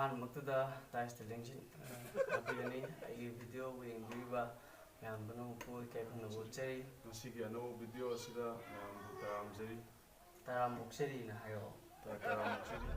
ꯑꯍꯥꯟꯕꯃꯛꯇꯗ ꯇꯥꯏꯁ ꯇꯦꯂꯦꯟꯁꯤ ꯇꯥꯛꯄꯤꯒꯅꯤ ꯑꯩꯒꯤ ꯚꯤꯗꯤꯑꯣꯕꯨ ꯌꯦꯡꯕꯤꯔꯤꯕ ꯃꯌꯥꯝ ꯄꯨꯝꯅꯃꯛꯄꯨ ꯏꯀꯥꯏꯈꯨꯝꯅꯕ ꯎꯠꯆꯔꯤ ꯉꯁꯤꯒꯤ ꯑꯅꯧꯕ ꯚꯤꯗꯤꯑꯣ ꯑꯁꯤꯗ ꯃꯌꯥꯝꯕꯨ ꯇꯔꯥꯝꯖꯔꯤ ꯇꯔꯥꯝ ꯑꯣꯛꯆꯔꯤꯅ ꯍꯥꯏꯔꯛꯑꯣ ꯇꯔꯥꯝꯖꯔꯤ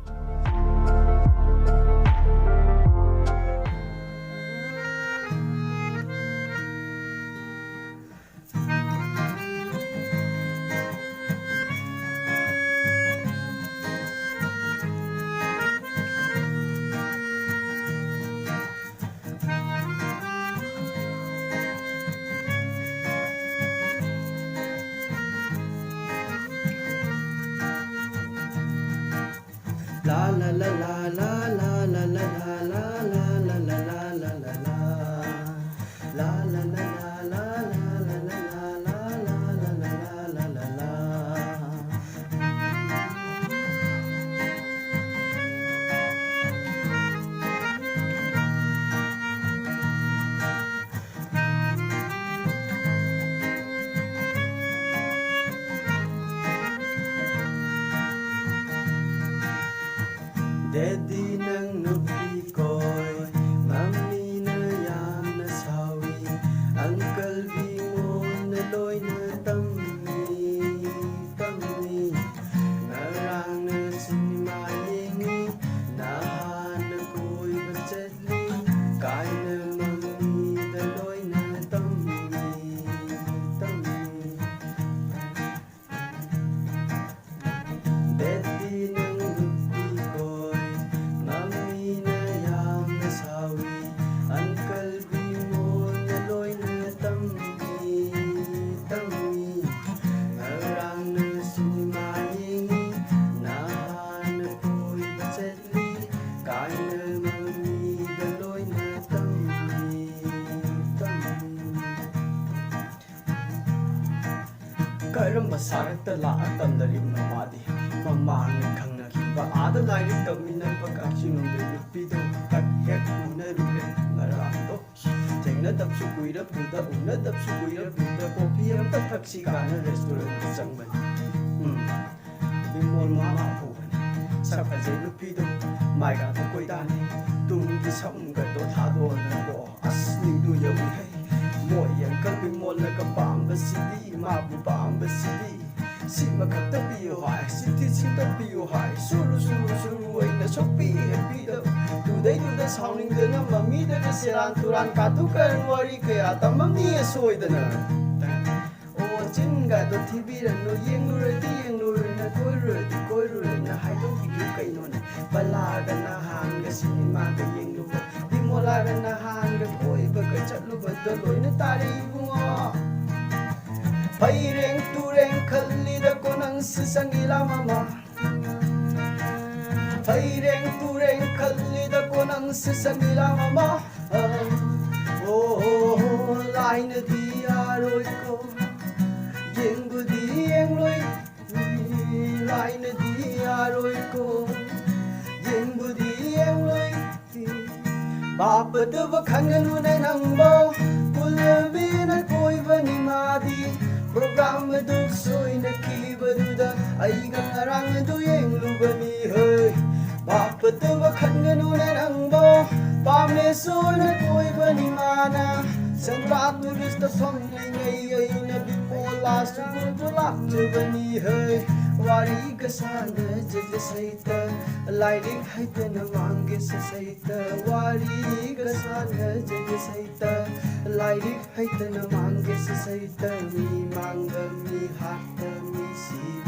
La la la la la la la la la la la la la la la la la la la la Daddy nang nupi ko'y Mami na yamna sawi Ang kalbi mo naloy na tammi Narang na sinimayingi Nahana ko'y basadli Kaya na mami daloy na tammi Daddy nang nupi ko'y Mami na yam na sawi Ang kalbi mo naloy na tammi Narang na sinimayingi Nahanap ko'y basadli Kaya na mami daloy na tammi Karamba sarakta lahat tandarim na madi Mamangin kang nakiba Ada lalim kami ng pag-aksyon ng lupido Kaghek una rule ngarando Teng na tapso kuira puta Una tapso kuira puta Kopi ang tatraksika na restaurant na sangman Bimol mama po Sa kazay lupido May gato ko'y dani Tunggi sa gato Tado na ko Asling duya uhay Moy ang kalbi mo Nagkapamba sidi Mabubamba sidi Si magkatabiyo hay, si tabiyo hay Suru ay nasopi epido Tuday sauning da na mamida na siran turan Katukan wari kaya tamang niya soy da na O jinga do tibiran no Yeng lura na koy rura na Haidong video kay no na Balaga na hanga sinimaga yeng lupa Di mo laga na hanga koy Baga chatluba daloy na tari bunga Paireng tureng kalida ko ng sasangila mama Paireng tureng kalida ko ng sasangila mama Lain na di aroy ko Yenggo di yengloy Lain na di aroy ko Yenggo di yengloy Bapadaba kanganunan ang bo Kulabin at ko'y banimadi Programa do soy nakibaduda Ay gangarang do yung lubani hey Bapataba kanganunan ang bo Pameso na ko'y banimana San rato gusto panglingay ay nabipola Sumutulak do bani hey Wari ka sana jajasaita Lairik hay ka namang gisasaita Wari ka sana jajasaita Lairik hay ka namang gisasaita Mi mangga mi hata mi si